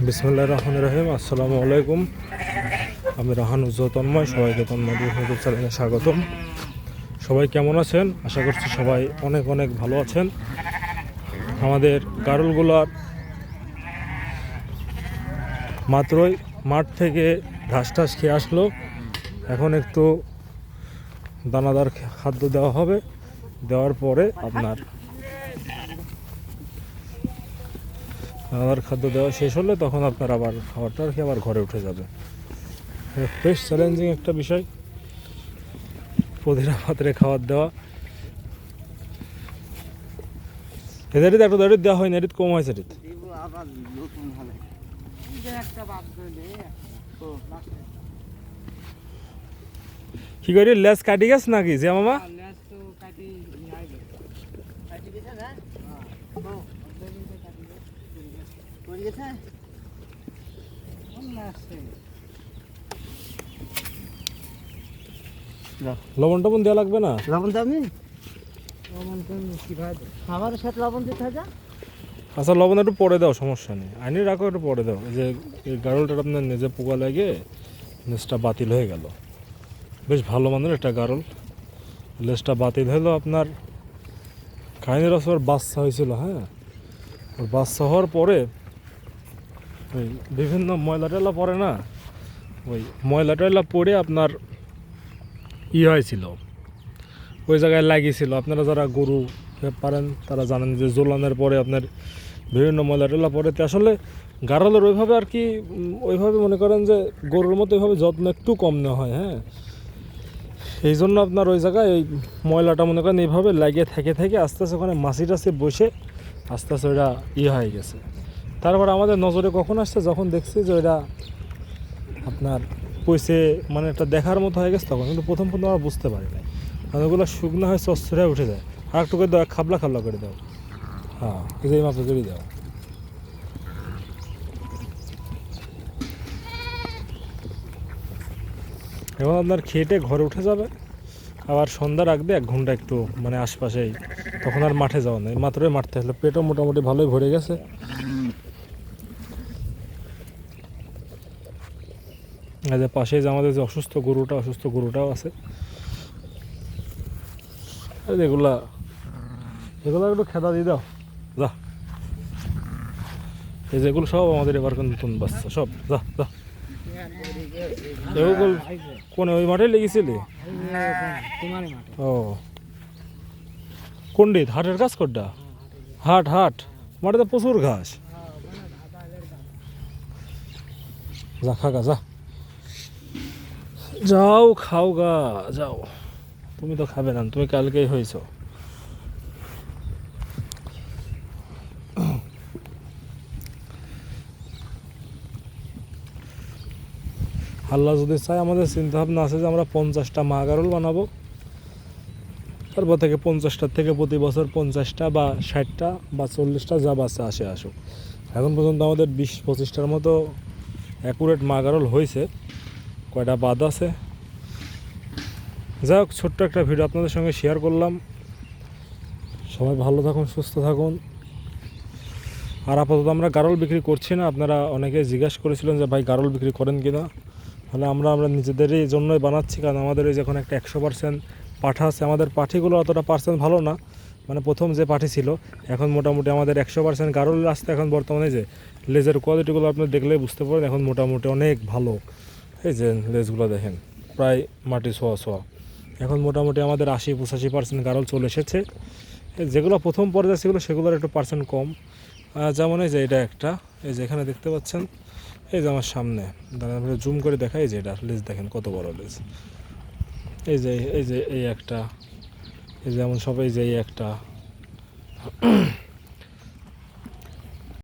বিসমিল্লাহির রহমানির রহিম। আসসালামু আলাইকুম। আমি রাহান উজ্জ্বল তন্ময়, সবাইকে তন্ময় ইউটিউব চ্যানেলে স্বাগতম। সবাই কেমন আছেন? আশা করছি সবাই অনেক অনেক ভালো আছেন। আমাদের গারলগুলার মাত্রই মাঠ থেকে ঘাস টাস খেয়ে আসলো। এখন একটু দানাদার খাদ্য দেওয়া হবে। দেওয়ার পরে আপনার দানাদার খাদ্য দেওয়া শেষ হলে তখন আপনার আবার খাবারটা খেয়ে আবার ঘরে উঠে যাবে। বেশ চ্যালেঞ্জিং একটা বিষয়, প্রতিটা পাত্রে খাবার দেওয়া। এদের একটু দাঁড়িয়ে দেওয়া হয় না, এরিত কম হয়েছে। কি করি লেস কাটি গেছে নাকি যে মামা? লবণ টবণ দেওয়া লাগবে না? লবণ তো আমি খাবারের সাথে লবণ দিতে হয়। আচ্ছা, লবণ একটু পরে দাও, সমস্যা নেই। আইনি রাখো, একটু পরে দাও। যে এই গারলটা আপনার নিজে পোকা লাগে লেজটা বাতিল হয়ে গেল। বেশ ভালো মানের একটা গারল, লেজটা বাতিল হলো আপনার। খাইনি রসের বাচ্চা হয়েছিল। হ্যাঁ, ওর বাচ্চা হওয়ার পরে ওই বিভিন্ন ময়লা টয়লা পড়ে না, ওই ময়লা টয়লা পড়ে আপনার হয়েছিল, ওই জায়গায় লাগিয়েছিল। আপনারা যারা গরু পারেন তারা জানেন যে জোলানের পরে আপনার বিভিন্ন ময়লা টয়লা পড়ে। আসলে গারলের ওইভাবে আর কি, ওইভাবে মনে করেন যে গরুর মতো ওইভাবে যত্ন একটু কম নেওয়া হয়। হ্যাঁ, এই জন্য আপনার ওই জায়গায় ওই ময়লাটা মনে করেন এইভাবে লাগিয়ে থেকে থেকে আস্তে আস্তে ওখানে মাছি টাছি বসে আস্তে আস্তে ওইটা হয়ে গেছে। তারপর আমাদের নজরে কখন আসছে, যখন দেখছি যে ওইটা আপনার পয়সে মানে একটা দেখার মতো হয়ে গেছে তখন। কিন্তু প্রথম আমরা বুঝতে পারি না, কারণ ওগুলো শুকনো হয় চচ্চড়ে উঠে যায়। আর একটু করে দাও, খাবলা খাবলা করে দাও। হ্যাঁ, এই মাপে করে দাও। এবং আপনার খেটে ঘরে উঠে যাবে। আবার সন্ধ্যা রাখবে 1 ঘন্টা একটু মানে আশপাশেই, তখন আর মাঠে যাওয়া নেই। মাত্রই মাঠতে আসলে পেটও মোটামুটি ভালোই ভরে গেছে। আর যে পাশে যে আমাদের যে অসুস্থ গরুটাও আছে। আর এগুলা একটু খেদা দিয়ে দাও যা। এই যেগুলো সব আমাদের এবার নতুন বাচ্চা সব। যা যা, এগুলো কোন ওই মাঠে লেগেছিলি? ও কোনটি হাটের কাজ কোনটা? হাট মাঠে তো প্রচুর ঘাস। যা খাগা যা, যাও খাও গা যাও। তুমি তো খাবে না, তুমি কালকেই হয়েছ। আল্লাহ যদি চাই, আমাদের চিন্তা ভাবনা আছে যে আমরা 50টা মা গারল বানাবো। তারপর থেকে 50টার থেকে প্রতি বছর 50টা বা 60টা বা 40টা যা বাচ্চা আসুক। এখন পর্যন্ত আমাদের 20-25টার মতো অ্যাকুরেট মা গারল হয়েছে, কয়টা বাদ আছে। যাই হোক, ছোট্ট একটা ভিডিও আপনাদের সঙ্গে শেয়ার করলাম। সবাই ভালো থাকুন, সুস্থ থাকুন। আর আপাতত আমরা গারল বিক্রি করছি না। আপনারা অনেকে জিজ্ঞাসা করেছিলেন যে ভাই গারল বিক্রি করেন কিনা। তাহলে আমরা নিজেদেরই জন্যই বানাচ্ছি, কারণ আমাদের ওই যখন একটা 100% পাঠা আছে। আমাদের পাঠিগুলো অতটা পার্সেন্ট ভালো না, মানে প্রথম যে পাঠি ছিল। এখন মোটামুটি আমাদের 100% গারল আসতে এখন বর্তমানে যে লেজের কোয়ালিটিগুলো আপনি দেখলেই বুঝতে পারেন এখন মোটামুটি অনেক ভালো। এই যে লেজগুলো দেখেন, প্রায় মাটি ছোঁয়া। এখন মোটামুটি আমাদের 80-85% গারল চলে এসেছে। যেগুলো প্রথম পর্যায়ে ছিল সেগুলোর একটু পার্সেন্ট কম। যেমন এই যে এটা একটা, এই যে এখানে দেখতে পাচ্ছেন, এই যে আমার সামনে দাঁড়া জুম করে দেখাই, যে এটা লেজ দেখেন কত বড় লেজ। এই যে এই একটা, এই যেমন সব, এই যে এই একটা।